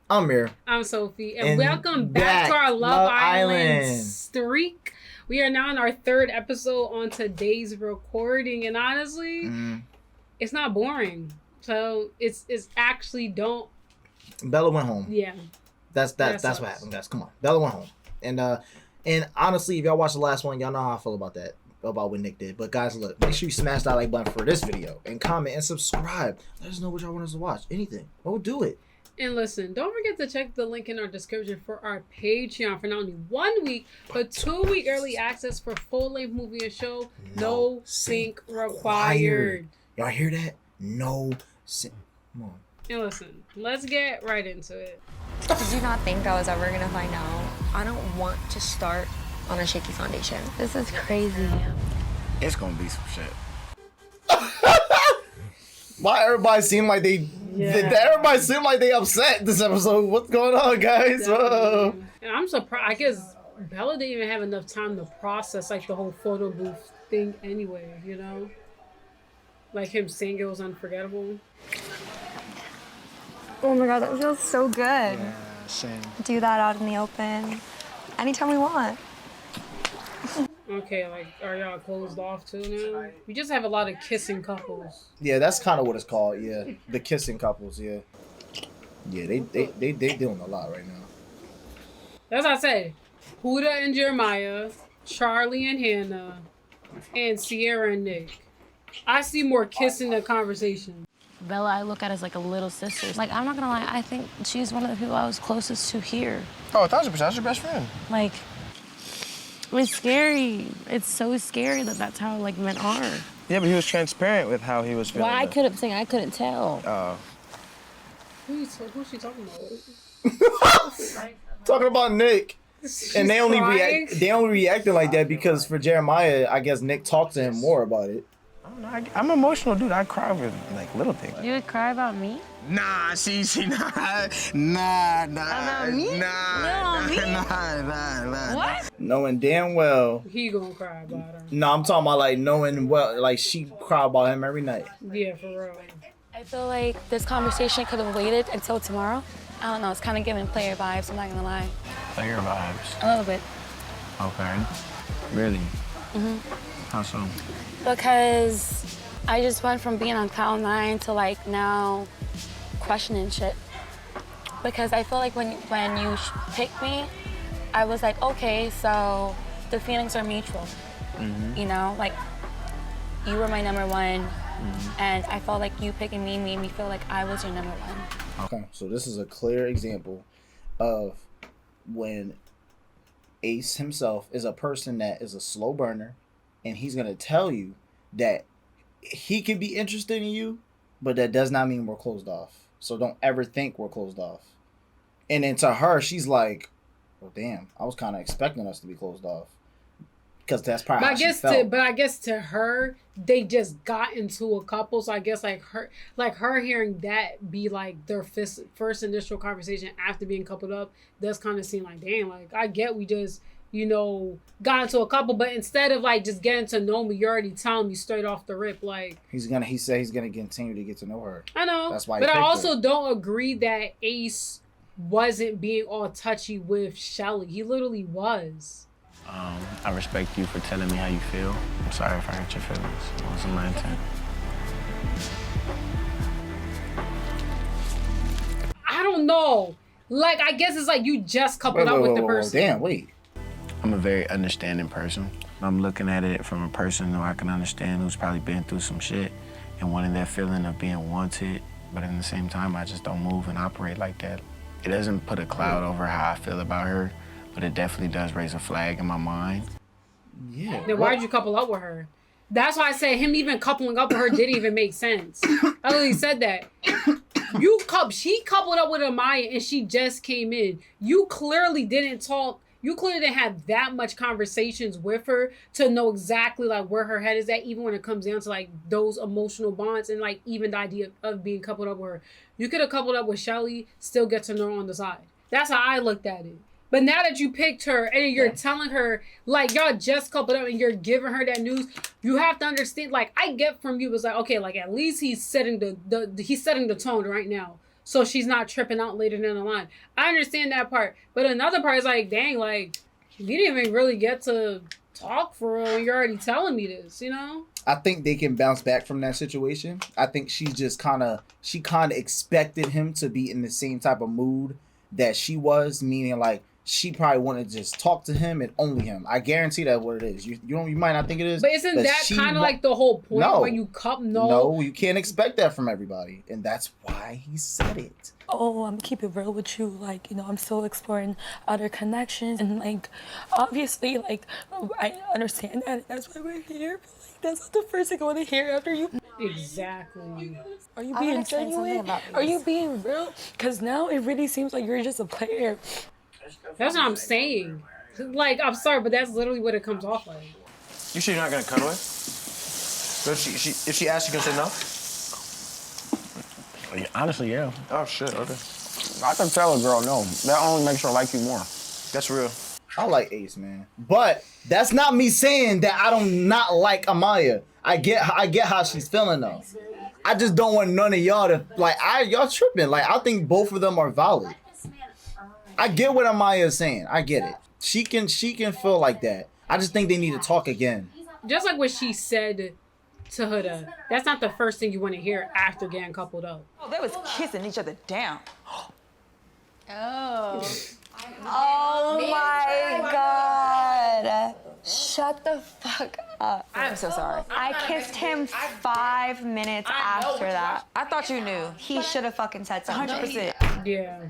I'm Mir. I'm Sophie, and welcome back to our Love Island streak. We are now in our third episode on today's recording, and honestly, it's not boring. So it's actually don't. Bella went home. Yeah, that's what happened, guys. Come on, Bella went home, and honestly, if y'all watched the last one, y'all know how I feel about that. About what Nick did. But guys, look, make sure you smash that like button for this video and comment and subscribe. Let us know what y'all want us to watch. Anything. We'll do it. And listen, don't forget to check the link in our description for our Patreon for not only 1 week, but 2 week early access for full-length movie and show. No sync required. Y'all hear that? No sync. Come on. And listen, let's get right into it. Did you not think I was ever gonna find out? I don't want to start on a shaky foundation. This is crazy. It's gonna be some shit. Why everybody seem like they upset this episode? What's going on, guys? Whoa. And I'm surprised. I guess Bella didn't even have enough time to process like the whole photo booth thing anyway, you know? Like him saying it was unforgettable. Oh my god, that feels so good. Yeah, same. Do that out in the open anytime we want. Okay, like, are y'all closed off too now? We just have a lot of kissing couples. Yeah, that's kind of what it's called. Yeah, the kissing couples. Yeah, they doing a lot right now. That's what I said. Huda and Jeremiah, Charlie and Hannah, and Sierra and Nick. I see more kissing than conversation. Bella, I look at as like a little sister. Like, I'm not gonna lie, I think she's one of the people I was closest to here. Oh, 1000%. That's your best friend. Like, it's scary. It's so scary that that's how, like, men are. Yeah, but he was transparent with how he was feeling. Well, I couldn't tell. Oh. Who's she talking about? Talking about Nick. And they only crying? reacted like that because for Jeremiah, I guess Nick talked to him more about it. I don't know. I'm an emotional dude. I cry over, like, little things. You would cry about me? Nah, About me? Nah. What? Knowing damn well. He gonna cry about her. No, I'm talking about like knowing well, like she cry about him every night. Yeah, for real. I feel like this conversation could have waited until tomorrow. I don't know, it's kind of giving player vibes, I'm not gonna lie. Player vibes. A little bit. Okay. Really? How so? Because I just went from being on cloud 9 to like now questioning shit. Because I feel like when you picked me, I was like, okay, so the feelings are mutual. You know, like you were my number one, and I felt like you picking me made me feel like I was your number one. Okay, so this is a clear example of when Ace himself is a person that is a slow burner, and he's gonna tell you that he can be interested in you, but that does not mean we're closed off. So don't ever think we're closed off. And then to her, she's like, well, damn, I was kind of expecting us to be closed off. Because that's probably how she felt. But I guess to her, they just got into a couple. So I guess like her hearing that be like their first initial conversation after being coupled up, does kind of seem like, damn, like I get we just, you know, got into a couple, but instead of like just getting to know me, you're already telling me straight off the rip, like He said he's gonna continue to get to know her. I know. That's why. But I also don't agree that Ace wasn't being all touchy with Shelly. He literally was. I respect you for telling me how you feel. I'm sorry if I hurt your feelings. It wasn't my intent. I don't know. Like, I guess it's like you just coupled up with the person. Damn, wait. I'm a very understanding person. I'm looking at it from a person who I can understand, who's probably been through some shit and wanting that feeling of being wanted, but at the same time, I just don't move and operate like that. It doesn't put a cloud over how I feel about her, but it definitely does raise a flag in my mind. Yeah. Then why'd you couple up with her? That's why I said him even coupling up with her didn't even make sense. I literally said that. She coupled up with Amaya and she just came in. You clearly didn't talk. You clearly didn't have that much conversations with her to know exactly like where her head is at, even when it comes down to like those emotional bonds and like even the idea of being coupled up with her. You could have coupled up with Shelly, still get to know her on the side. That's how I looked at it. But now that you picked her and you're telling her, like, y'all just coupled up and you're giving her that news, you have to understand, like, I get from you, it's like, okay, like, at least he's setting the tone right now. so she's not tripping out later down the line. I understand that part, but another part is like, dang, like you didn't even really get to talk for real. You're already telling me this, you know? I think they can bounce back from that situation. I think she kind of expected him to be in the same type of mood that she was, meaning like she probably wanted to just talk to him and only him. I guarantee that's what it is. You might not think it is, but isn't that kind of like the whole point? No, when you come? No, you can't expect that from everybody, and that's why he said it. Oh, I'm keep it real with you. Like, you know, I'm still exploring other connections, and like, obviously, like, I understand that. That's why we're here. But like, that's not the first thing I want to hear after you. Exactly. Are you being genuine? Are you being real? Because now it really seems like you're just a player. That's what I'm saying. Like, I'm sorry, but that's literally what it comes off like. You sure you're not gonna cuddle her? So if she asks, you gonna say no? Honestly, yeah. Oh shit. Okay. I can tell a girl no. That only makes her like you more. That's real. I like Ace, man, but that's not me saying that I don't not like Amaya. I get how she's feeling though. I just don't want none of y'all to like. Y'all tripping. Like I think both of them are valid. I get what Amaya is saying. I get it. She can feel like that. I just think they need to talk again. Just like what she said to Huda. That's not the first thing you want to hear after getting coupled up. Oh, they was kissing each other down. Oh. Oh my God. Shut the fuck up. I'm so sorry. I kissed him 5 minutes after that. I thought you knew. He should have fucking said something. 100%. Yeah.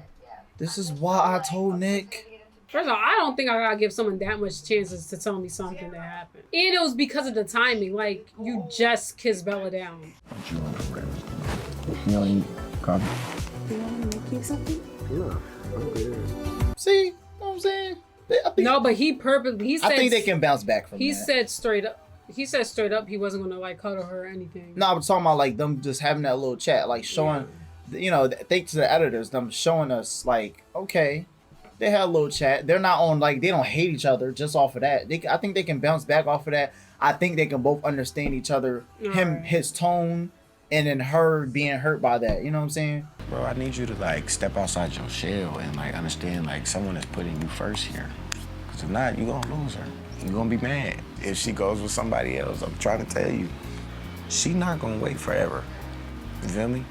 This is why I told Nick. First of all, I don't think I gotta give someone that much chances to tell me something that happened. And it was because of the timing. Like, you just kissed Bella down. You don't eat coffee? See, you know what I'm saying? No, but he purposely, I think they can bounce back from that. He said straight up he wasn't gonna like cuddle her or anything. No, I'm talking about like them just having that little chat, like showing, you know, thanks to the editors, them showing us like, okay, they had a little chat. They're not on like they don't hate each other just off of that. I think they can bounce back off of that. I think they can both understand each other. His tone, and then her being hurt by that. You know what I'm saying? Bro, I need you to like step outside your shell and like understand like someone is putting you first here. Cause if not, you're gonna lose her. You're gonna be mad if she goes with somebody else. I'm trying to tell you, she not gonna wait forever. You feel me?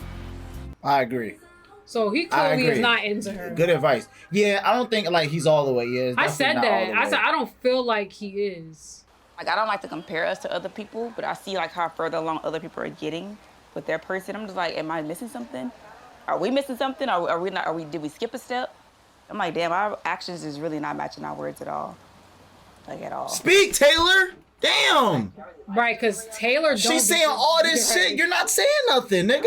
I agree. So he clearly is not into her. Good advice. Yeah, I don't think like he's all the way. Yeah, I said that. I said I don't feel like he is. Like, I don't like to compare us to other people, but I see like how further along other people are getting with their person. I'm just like, am I missing something? Are we missing something? Are we not? Did we skip a step? I'm like, damn, our actions is really not matching our words at all. Like, at all. Speak, Taylor. Damn. Right, because Taylor don't She's saying all this shit. You're not saying nothing, nigga.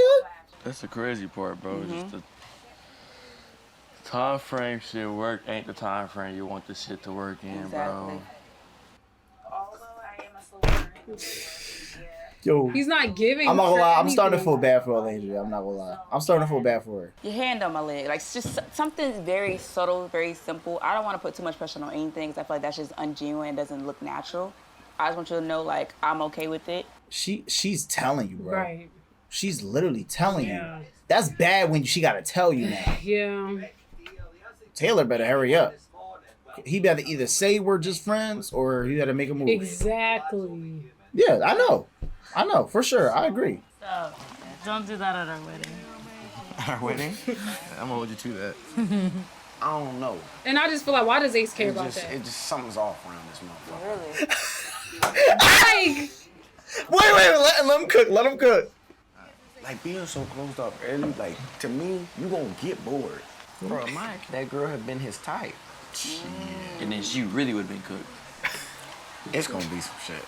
That's the crazy part, bro. Just the time frame shit work ain't the time frame you want this shit to work in, bro. Yo, he's not giving. I'm not gonna lie. I'm anything. starting to feel bad for Alandria. I'm not gonna lie. I'm starting to feel bad for her. Your hand on my leg. Like, it's just something very subtle, very simple. I don't want to put too much pressure on anything because I feel like that's just ungenuine. It doesn't look natural. I just want you to know, like, I'm okay with it. She's telling you, bro. Right. She's literally telling you. That's bad when she gotta tell you now. Yeah. Taylor better hurry up. He better either say we're just friends or he better make a move. Exactly. Yeah, I know, for sure. I agree. So, don't do that at our wedding. Our wedding? I'm gonna hold you to that. I don't know. And I just feel like, why does Ace care about that? It just something's off around this motherfucker. Like, wait, let him cook. Let him cook. Like being so closed off early, like to me, you gonna get bored. Bro, that girl had been his type. And then she really would have been cooked. It's gonna be some shit.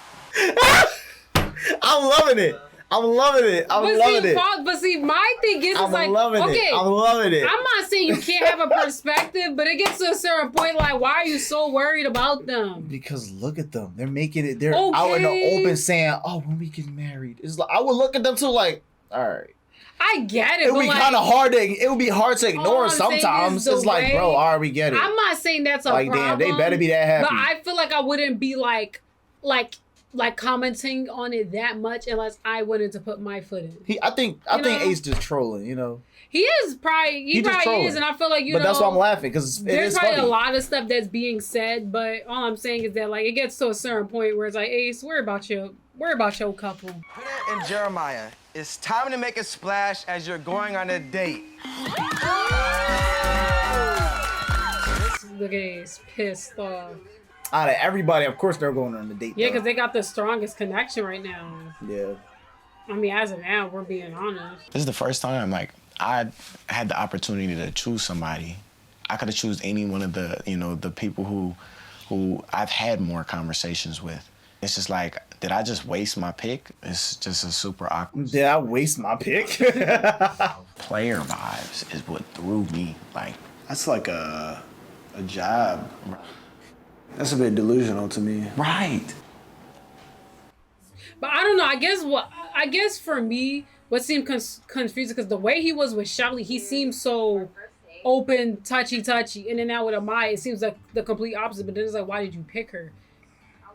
I'm loving it. I'm loving it. But see, my thing is, I'm like, loving okay, it. I'm loving it. I'm not saying you can't have a perspective, but it gets to a certain point, like, why are you so worried about them? Because look at them. They're making it. They're out in the open saying, "Oh, when we get married," it's like I would look at them too, like, all right. I get it. It would be kind of hard to. It would be hard to ignore I'm sometimes. It's like, bro, all right, we get it. I'm not saying that's a like, problem. damn, they better be that happy. But I feel like I wouldn't be like like commenting on it that much unless I wanted to put my foot in. I think Ace just trolling, you know. He is probably he probably trolling. is, and I feel like but that's why I'm laughing because there's probably funny. a lot of stuff that's being said, but all I'm saying is that like it gets to a certain point where it's like, Ace, worry about your couple. And Jeremiah, it's time to make a splash as you're going on a date. Look at Ace, pissed off. Out of everybody, of course they're going on a date. Yeah, because they got the strongest connection right now. Yeah. I mean, as of now, we're being honest. This is the first time like I had the opportunity to choose somebody. I could have chosen any one of the, you know, the people who I've had more conversations with. It's just like, did I just waste my pick? It's just a super awkward. Did I waste my pick? Player vibes is what threw me. Like, that's like a job. That's a bit delusional to me. Right. But I don't know. I guess for me, what seemed confusing because the way he was with Shelly, he seemed so open, touchy, and then now with Amaya, it seems like the complete opposite. But then it's like, why did you pick her?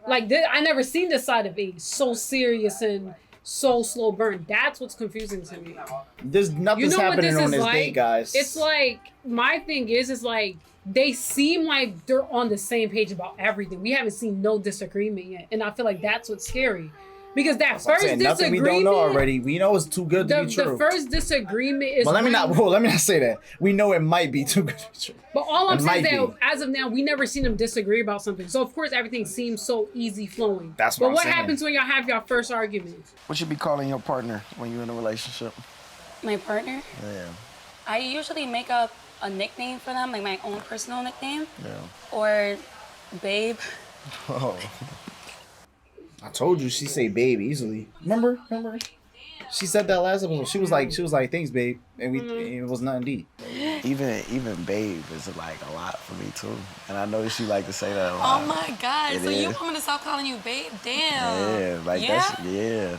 Like I never seen this side of Ace, so serious and so slow burn. That's what's confusing to me. There's nothing's happening on this date, guys. It's like my thing is like they seem like they're on the same page about everything. We haven't seen no disagreement yet, and I feel like that's what's scary. Because that first disagreement, nothing we don't know already. We know it's too good to be true. The first disagreement is. But let me not say that. We know it might be too good to be true. But all I'm saying is that as of now, we never seen them disagree about something. So of course everything seems so easy flowing. That's what I'm saying. But what happens when y'all have your first argument? What you be calling your partner when you're in a relationship? My partner? Yeah. I usually make up a nickname for them, like my own personal nickname. Yeah. Or babe. Oh. I told you she say babe easily. Remember? She said that last episode. She was like, thanks, babe, and it was nothing deep. Even babe is like a lot for me too, and I know she like to say that a lot. Oh my God! It so is. you want me to stop calling you babe? Damn. Yeah, like yeah? yeah.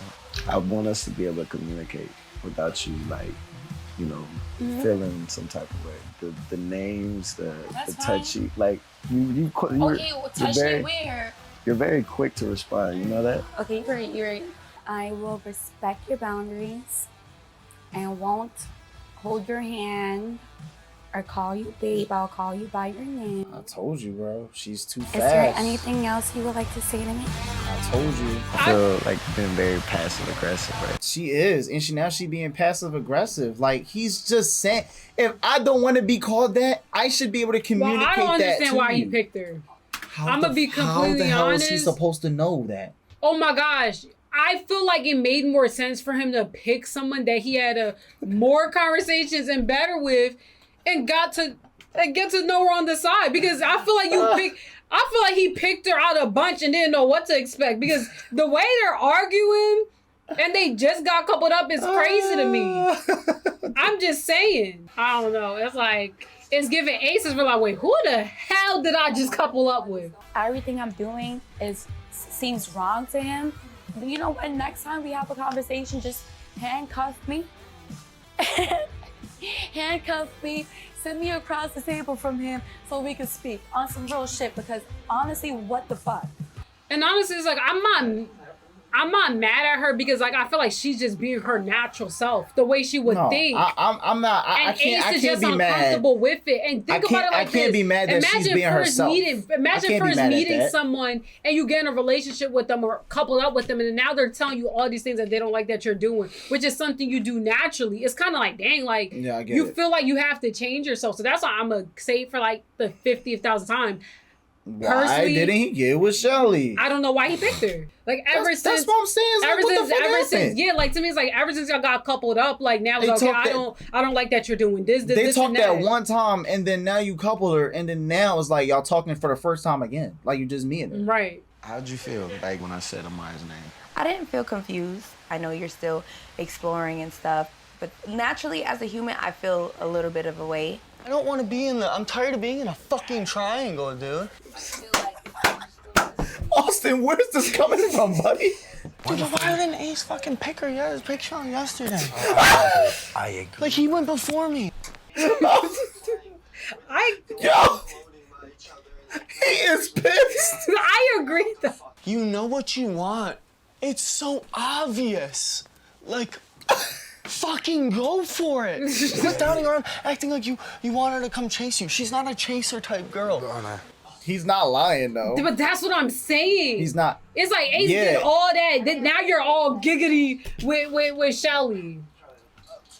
I want us to be able to communicate without you, like, you know, feeling some type of way. The names, the touchy, like you. Okay, well, touchy where? You're very quick to respond. You know that? Okay, you're right. I will respect your boundaries and won't hold your hand or call you babe. I'll call you by your name. I told you, bro. She's too fast. Is there anything else you would like to say to me? I told you. I feel like being very passive aggressive, right? She is, and she being passive aggressive. Like he's just saying, if I don't want to be called that, I should be able to communicate that. Well, I don't understand why you. he picked her. I'm gonna be completely honest. How the hell is he supposed to know that? Oh my gosh. I feel like it made more sense for him to pick someone that he had more conversations and better with and get to know her on the side. Because I feel like he picked her out a bunch and didn't know what to expect. Because the way they're arguing and they just got coupled up is crazy to me. I'm just saying. I don't know. It's like it's giving aces. We're like, wait, who the hell did I just couple up with? Everything I'm doing seems wrong to him. You know what? Next time we have a conversation, just handcuff me. Handcuff me. Send me across the table from him so we can speak on some real shit. Because honestly, what the fuck? And honestly, it's like I'm not mad at her because like I feel like she's just being her natural self, the way she would think. I'm not. I can't just be mad. Uncomfortable with it. And think about it like this. I can't be mad that she's being herself. Imagine first meeting someone and you get in a relationship with them or coupled up with them, and then now they're telling you all these things that they don't like that you're doing, which is something you do naturally. It's kind of like, dang, like you feel like you have to change yourself. So that's why I'm gonna say it for like the 50,000th time. Why didn't he get with Shelly? I don't know why he picked her. Like since that's what I'm saying. Ever since like to me it's like ever since y'all got coupled up, like now it's okay. I don't like that you're doing this. They talked that one time and then now you coupled her and then now it's like y'all talking for the first time again. Like you just meeting her. Right. How'd you feel like when I said Amaya's name? I didn't feel confused. I know you're still exploring and stuff, but naturally as a human, I feel a little bit of a way. I don't want to be I'm tired of being in a fucking triangle, dude. Austin, where's this coming from, buddy? Dude, why didn't Ace fucking pick her yesterday? I agree. Like, he went before me. Yo! He is pissed. I agree though. You know what you want. It's so obvious. Like, fucking go for it. Stop standing around acting like you want her to come chase you. She's not a chaser type girl. He's not lying though. But that's what I'm saying. He's not. It's like Ace did all that. Then now you're all giggity with Shelly.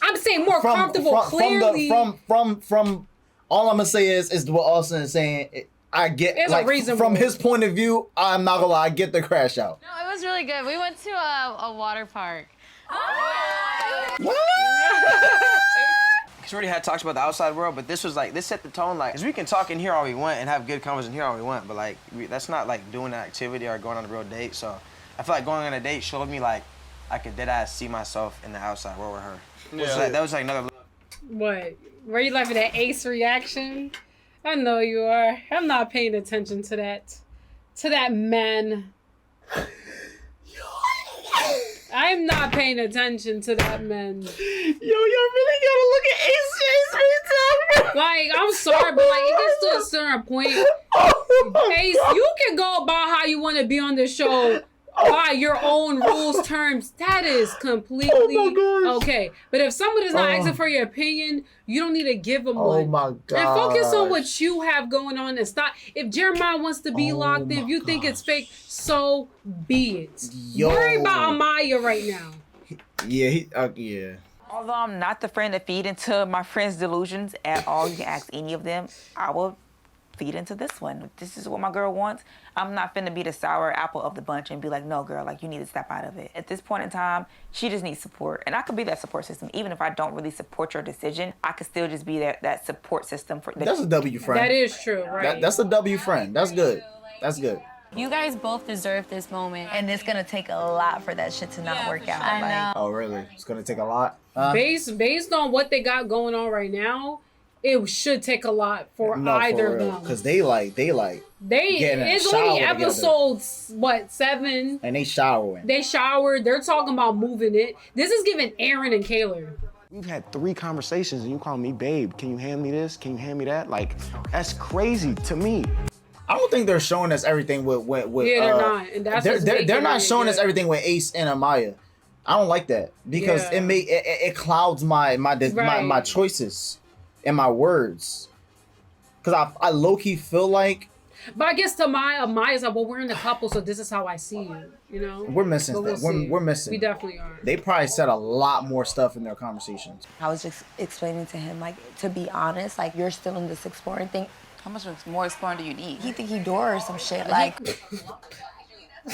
I'm saying more comfortable. Clearly, from all I'm gonna say is what Austin is saying. I get It's like a reasonable. from his point of view. I'm not gonna lie. I get the crash out. No, it was really good. We went to a water park. Because we already had talks about the outside world, but this was like, this set the tone. Like, 'cause we can talk in here all we want and have good conversation here all we want, but like, that's not like doing an activity or going on a real date. So I feel like going on a date showed me like I could deadass see myself in the outside world with her. Yeah. So that was like another. what? Were you laughing at Ace reaction? I know you are. I'm not paying attention to that. To that man. I'm not paying attention to that man. Yo, y'all really gotta look at Ace. Like, I'm sorry, but like, it gets to a certain point. Ace, you can go about how you want to be on the show by your own rules, terms. That is completely okay. But if somebody's not asking for your opinion, you don't need to give them one. Oh my god. And focus on what you have going on and stop. If Jeremiah wants to be locked in, if you think it's fake, so be it. Yo. Worry about Amaya right now. Yeah, yeah. Although I'm not the friend to feed into my friends' delusions at all, you can ask any of them, I will feed into this one. This is what my girl wants. I'm not finna be the sour apple of the bunch and be like, no, girl, like, you need to step out of it. At this point in time, she just needs support. And I could be that support system. Even if I don't really support your decision, I could still just be that support system. That's a W friend. That is true, right? That's a W friend. That's good. That's good. You guys both deserve this moment. And it's gonna take a lot for that shit to not work out. I know. Oh, really? It's gonna take a lot? Based on what they got going on right now, it should take a lot for either of them. Because they getting in a it's shower only together. episodes, 7? And they showering. They showered. They're talking about moving it. This is giving Aaron and Kayla. We've had 3 conversations and you call me babe. Can you hand me this? Can you hand me that? Like, that's crazy to me. I don't think they're showing us everything with Yeah, they're not. And that's what's they're not making showing it, us everything with Ace and Amaya. I don't like that because it clouds my choices and my words. Because I low key feel like. But I guess to Amaya's like, well, we're in the couple, so this is how I see you. You know, We're missing But stuff. we'll see. We're missing. We definitely are. They probably said a lot more stuff in their conversations. I was just explaining to him, like, to be honest, like, you're still in this exploring thing. How much more exploring do you need? He think he Dora or some shit, like. I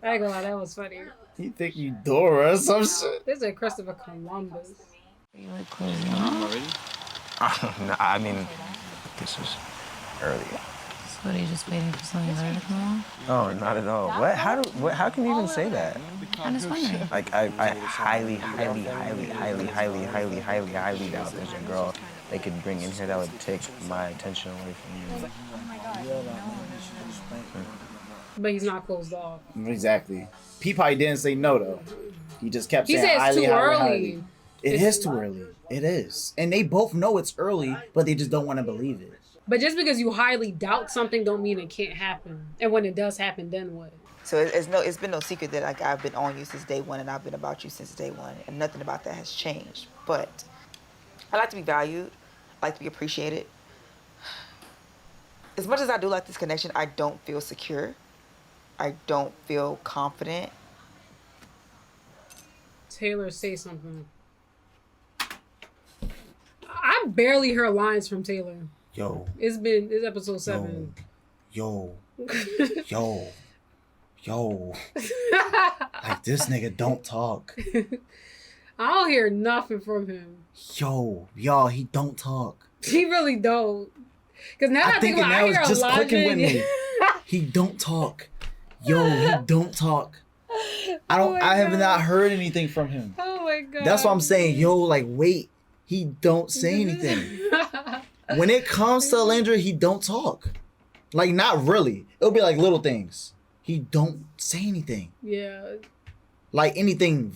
ain't gonna lie, that was funny. You think you Dora or some shit? This is Christopher Columbus. Already? No, I mean, this was earlier. So what, are you just waiting for something better to come along? No, not at all. What? How can you even say that? I'm just wondering. Like, I highly doubt there's a girl they could bring in here that would take my attention away from you. But he's not closed off. Exactly. P probably didn't say no though. He just kept He saying said it's highly, too highly, early. highly. It is too early. It is. And they both know it's early, but they just don't want to believe it. But just because you highly doubt something don't mean it can't happen. And when it does happen, then what? So it's been no secret that like I've been on you since day one and I've been about you since day one and nothing about that has changed. But I like to be valued. I like to be appreciated. As much as I do like this connection, I don't feel secure. I don't feel confident. Taylor, say something. I barely heard lines from Taylor. Yo. It's episode 7. Yo. Like, this nigga don't talk. I don't hear nothing from him. Yo, y'all, he don't talk. He really don't. Because now I think about it, I hear just clicking with Elijah. me. He don't talk. Yo, he don't talk. I have not heard anything from him. Oh my god. That's what I'm saying. Yo, like, wait. He don't say anything. When it comes to Alendra, he don't talk. Like, not really. It'll be like little things. He don't say anything. Yeah. Like anything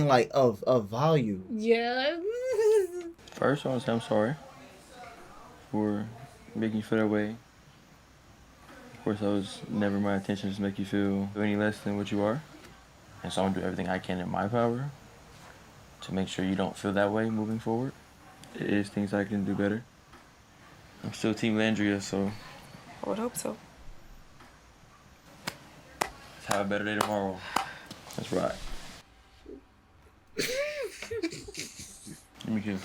like of value. Yeah. First, I want to say I'm sorry for making you feel that way. course, that was never my intention to make you feel any less than what you are. And so I'm gonna do everything I can in my power to make sure you don't feel that way moving forward. It is things I can do better. I'm still Team Landria, so I would hope so. let's have a better day tomorrow. That's right. Let me kiss.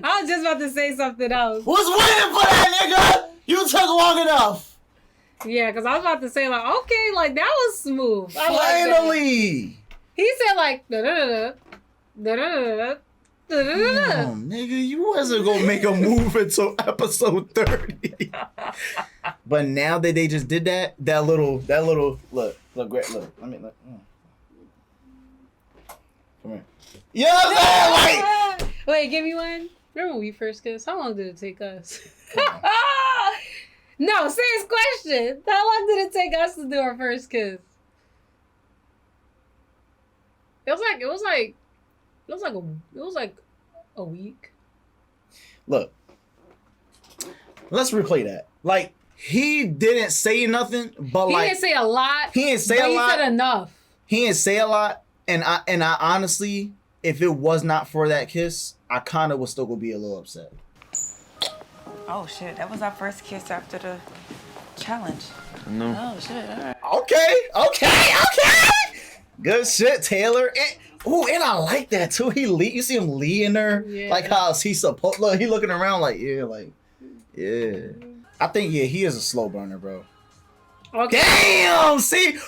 I was just about to say something else. Was waiting for that, nigga. You took long enough. Yeah, because I was about to say, like, okay, like, that was smooth. I like Finally. that. He said, like, da-da-da-da, da-da-da-da, da-da-da-da. Damn, nigga, you wasn't gonna make a move until episode 30. But now that they just did that little, look, great, look. Let me look. Come here. You know what I'm saying? Like, wait, give me one. Remember when we first kissed? How long did it take us? No, serious question. How long did it take us to do our first kiss? It was like a week. look. Let's replay that. Like, he didn't say nothing, but He like didn't say a lot. he didn't say a lot. He said enough. He didn't say a lot, and I honestly, if it was not for that kiss, I kind of was still gonna be a little upset. Oh shit, that was our first kiss after the challenge. No. Oh shit, all right. Okay. Good shit, Taylor. And I like that too. You see him leading her, Yeah. like how he's supposed. Look, he looking around like yeah. I think he is a slow burner, bro. Okay. Damn, see. Okay.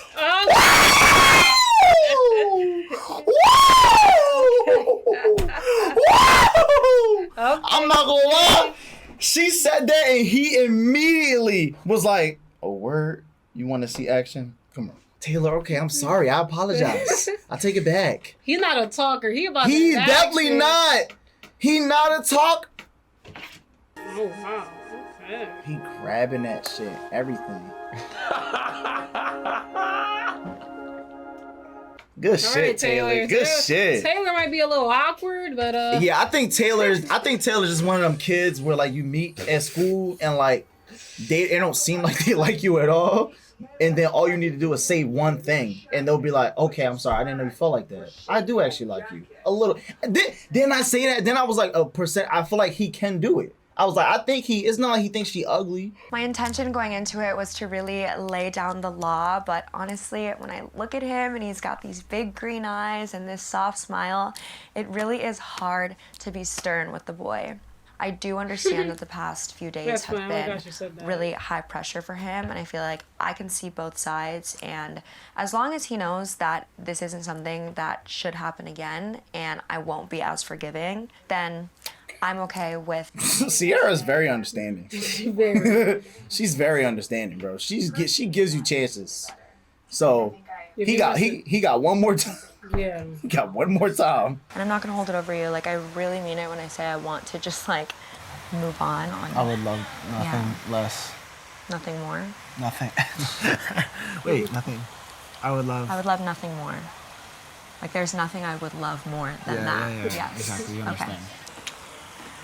I'm not gonna lie. She said that and he immediately was like, "Oh, word? You want to see action? Come on, Taylor. Okay, I'm sorry. I apologize. I take it back." He's not a talker. He's definitely not. He not a talk. Oh wow. Okay. He grabbing that shit. Everything. Good shit, All right, Taylor. Good shit. Taylor might be a little awkward, but Yeah, I think Taylor's just one of them kids where like you meet at school and like they don't seem like they like you at all. And then all you need to do is say one thing and they'll be like, okay, I'm sorry, I didn't know you felt like that. I do actually like you. A little. Then I say that, then I was like I feel like he can do it. I was like, I think it's not like he thinks she ugly. My intention going into it was to really lay down the law, but honestly, when I look at him and he's got these big green eyes and this soft smile, it really is hard to be stern with the boy. I do understand that the past few days have been really high pressure for him, and I feel like I can see both sides, and as long as he knows that this isn't something that should happen again and I won't be as forgiving, then I'm okay with. Sierra's very understanding. She's very understanding, bro. She gives you chances. So he got one more time. Yeah. He got one more time. And I'm not gonna hold it over you. Like, I really mean it when I say I want to just like move on. I would love nothing less. Nothing more. Nothing. Wait, nothing. I would love nothing more. Like, there's nothing I would love more than that. Yeah, Yes. exactly. You understand.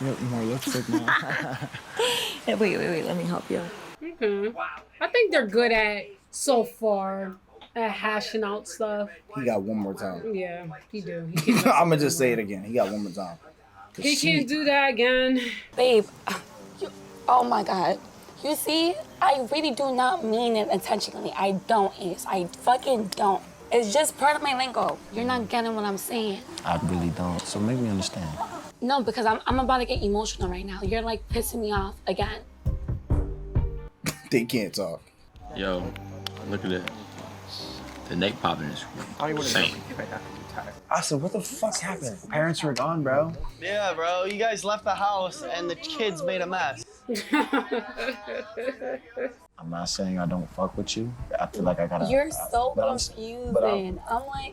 More lipstick now. Wait, let me help you. Okay. I think they're good at, so far, at hashing out stuff. He got one more time. Yeah, he do. I'm gonna just say it again. He got one more time. He can't do that again. Babe, oh my God. You see, I really do not mean it intentionally. I don't, Ace. I fucking don't. It's just part of my lingo. You're not getting what I'm saying. I really don't. So make me understand. No, because I'm about to get emotional right now. You're like pissing me off again. They can't talk. Yo, look at that. The neck popping is insane. I said, what the fuck happened? Parents were gone, bro. Yeah, bro. You guys left the house and the kids made a mess. I'm not saying I don't fuck with you. I feel like I gotta. You're so confusing.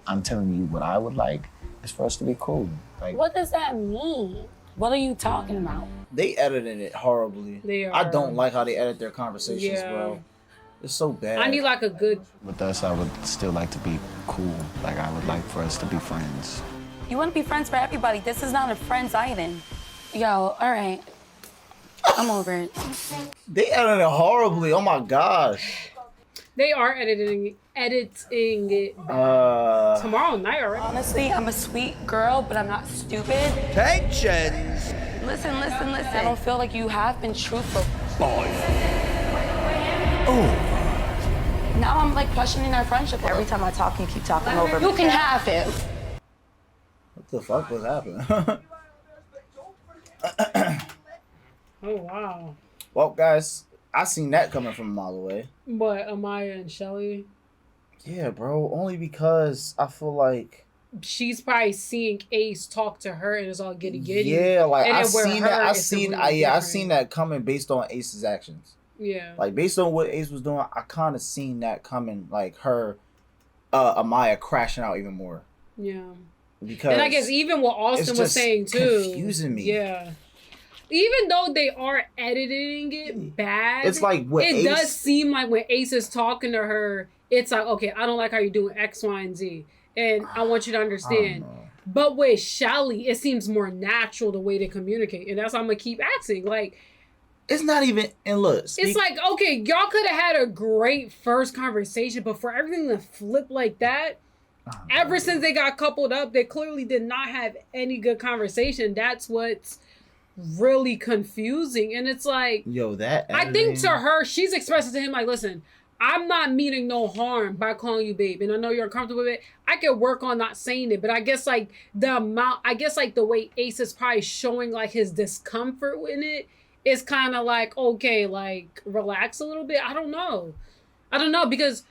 I'm telling you what I would like is for us to be cool. Like, what does that mean? What are you talking about? They edited it horribly. They are. I don't like how they edit their conversations, bro. It's so bad. I need like a good. With us, I would still like to be cool. Like, I would like for us to be friends. You want to be friends for everybody. This is not a friends island. Yo, all right. I'm over it. They edited it horribly. Oh my gosh. They are editing it back. Tomorrow night already. Honestly, I'm a sweet girl, but I'm not stupid. Tensions. Listen. I don't feel like you have been truthful. Now I'm like questioning our friendship. Every time I talk, you keep talking over me. You can have it. What the fuck was happening? Oh wow. Well, guys, I seen that coming from a mile away. But Amaya and Shelly, Yeah, bro. Only because I feel like she's probably seeing Ace talk to her and it's all giddy. yeah, like And I then with seen her, that. I it's seen completely I different. seen that coming based on Ace's actions. Yeah. Like based on what Ace was doing, I kind of seen that coming. Like her, Amaya crashing out even more. Yeah. Because And I guess even what Austin it's was just saying too. confusing me. Yeah. Even though they are editing it bad, It's like what it Ace- does seem like when Ace is talking to her, it's like, okay, I don't like how you're doing X, Y, and Z. And I want you to understand. But with Shelly, it seems more natural the way they communicate. And that's why I'm going to keep asking. Like, it's not even, and look. it's like, okay, y'all could have had a great first conversation, but for everything to flip like that, ever since they got coupled up, they clearly did not have any good conversation. That's what's really confusing. And it's like, Yo, that I think to her, she's expressing to him like, listen, I'm not meaning no harm by calling you babe, and I know you're uncomfortable with it. I could work on not saying it, but I guess like the way Ace is probably showing like his discomfort in it is kind of like, okay, like relax a little bit. I don't know because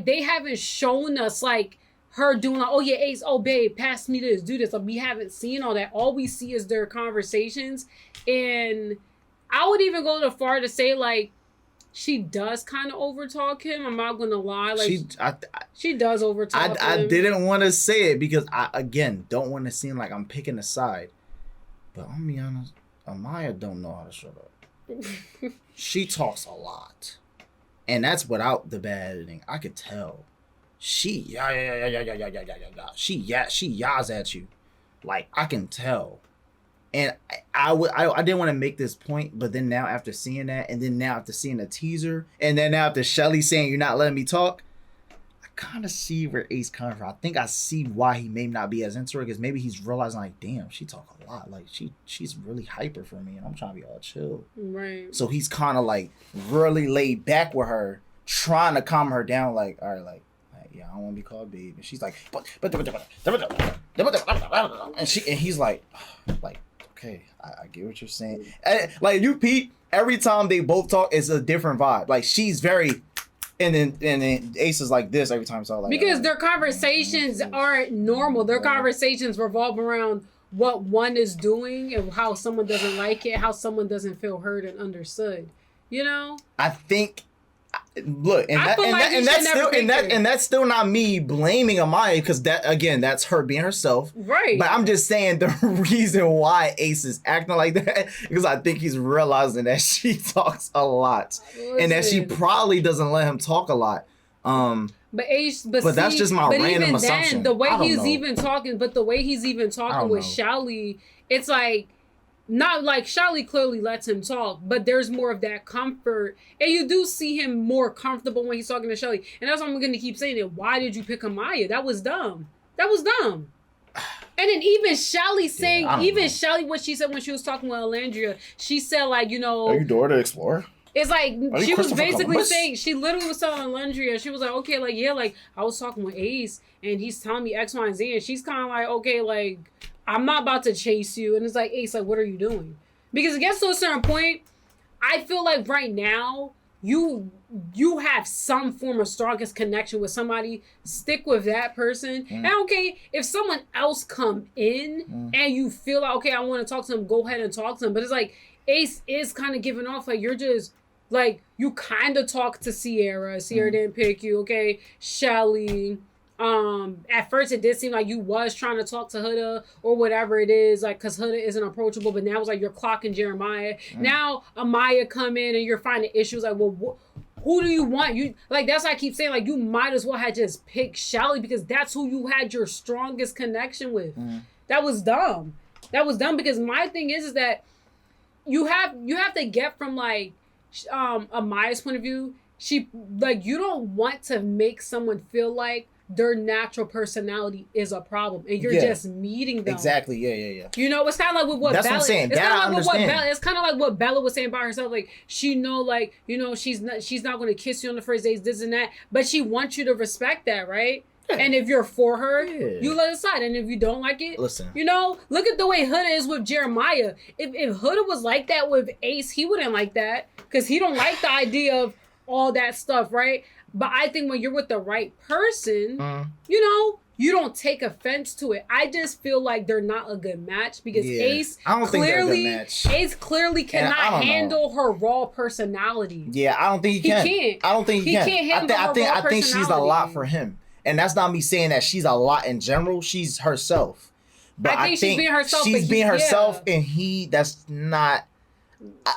they haven't shown us like her doing like, oh yeah, Ace, oh babe, pass me this, do this. Like, we haven't seen all that. All we see is their conversations, and I would even go so far to say like she does kind of overtalk him. I'm not gonna lie, like she does overtalk him. I didn't want to say it because I again don't want to seem like I'm picking a side, but I'm gonna be honest, Amaya don't know how to shut up. She talks a lot, and that's without the bad editing. I could tell. She she yas at you, like I can tell. And I didn't want to make this point, but then now after seeing that, and then now after seeing the teaser, and then now after Shelly saying you're not letting me talk, I kind of see where Ace comes from. I think I see why he may not be as into her, because maybe he's realizing like, damn, she talk a lot. Like she's really hyper for me, and I'm trying to be all chill. Right. So he's kind of like really laid back with her, trying to calm her down. Like, all right, like yeah, I don't want to be called babe. And she's like, and he's like. Okay, I get what you're saying. Like you, Pete. Every time they both talk, it's a different vibe. Like she's very, and then Ace is like this every time. So like because their conversations aren't normal. Their conversations revolve around what one is doing and how someone doesn't like it, how someone doesn't feel heard and understood. You know. I think. Look, and that's still not me blaming Amaya, because that again, that's her being herself. Right. But I'm just saying the reason why Ace is acting like that because I think he's realizing that she talks a lot. And that she probably doesn't let him talk a lot. But that's just my random assumption. The way he's even talking with Shelly, it's like not like Shelly clearly lets him talk, but there's more of that comfort. And you do see him more comfortable when he's talking to Shelly. And that's why I'm going to keep saying it. Why did you pick Amaya? That was dumb. And then even Shelly saying, Shelly, what she said when she was talking with Alandria, she said like, you know. Are you Dora the Explorer? It's like, she was basically saying, she literally was telling Alandria, she was like, okay, like, yeah, like, I was talking with Ace, and he's telling me X, Y, and Z, and she's kind of like, okay, like, I'm not about to chase you. And it's like, Ace, like, what are you doing? Because it gets to a certain point, I feel like right now, you have some form of strongest connection with somebody. Stick with that person. And okay, if someone else come in and you feel like, okay, I want to talk to them, go ahead and talk to them. But it's like, Ace is kind of giving off like you're just, like, you kind of talk to Sierra. Sierra didn't pick you, okay? Shelly. At first it did seem like you was trying to talk to Huda or whatever it is, like, because Huda isn't approachable, but now it's like you're clocking Jeremiah. Now Amaya come in and you're finding issues like, well, who do you want? You like, that's why I keep saying, like, you might as well have just picked Shelly because that's who you had your strongest connection with. That was dumb. that was dumb. Because my thing is that you have to get from like Amaya's point of view. She like you don't want to make someone feel like their natural personality is a problem, and you're just meeting them. Exactly. Yeah. You know, it's kind of like with what That's Bella. what I'm saying. It's That kind I of like understand. it's kind of like what Bella was saying about herself. Like she know, like you know, she's not going to kiss you on the first dates, this and that. But she wants you to respect that, right? Yeah. And if you're for her, you let it slide. And if you don't like it, listen. You know, look at the way Huda is with Jeremiah. If Huda was like that with Ace, he wouldn't like that because he don't like the idea of all that stuff, right? But I think when you're with the right person, you know, you don't take offense to it. I just feel like they're not a good match because Ace clearly cannot handle her raw personality. Yeah, I don't think he can. Can't. I don't think he can. Can't handle her raw I think she's a personality. lot for him. And that's not me saying that she's a lot in general. She's herself. But I think she's being herself. She's being herself, and that's not.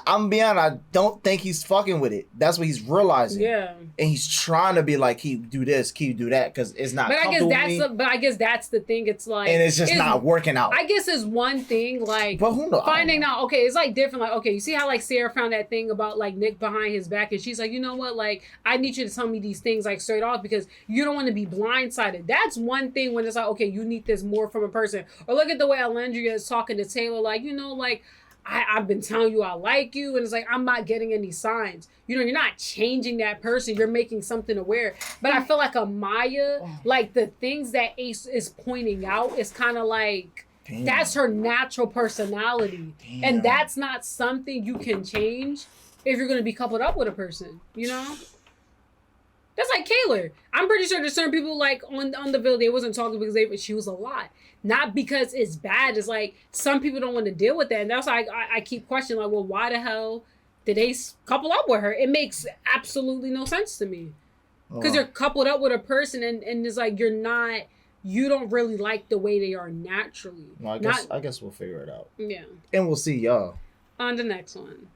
I'm being honest, I don't think he's fucking with it. That's what he's realizing. Yeah. And he's trying to be like, keep do this, keep do that, because it's not comfortable with me. But I guess that's the thing. It's like, and it's just not working out. I guess it's one thing, like, but who knows? Finding out, okay, it's like different. Like, okay, you see how like Sarah found that thing about like Nick behind his back, and she's like, you know what, like, I need you to tell me these things like straight off because you don't want to be blindsided. That's one thing when it's like, okay, you need this more from a person. Or look at the way Alendria is talking to Taylor, like, you know, like, I've been telling you I like you, and it's like, I'm not getting any signs. You know, you're not changing that person. You're making something aware. But I feel like Amaya, like, the things that Ace is pointing out is kind of like, that's her natural personality. And that's not something you can change if you're going to be coupled up with a person, you know? That's like Kayla. I'm pretty sure there's certain people like on the Ville, they wasn't talking because she was a lot. Not because it's bad. It's like some people don't want to deal with that. And that's why I keep questioning, like, well, why the hell did they couple up with her? It makes absolutely no sense to me. Because you're coupled up with a person and it's like you don't really like the way they are naturally. Well, I guess we'll figure it out. Yeah. And we'll see y'all on the next one.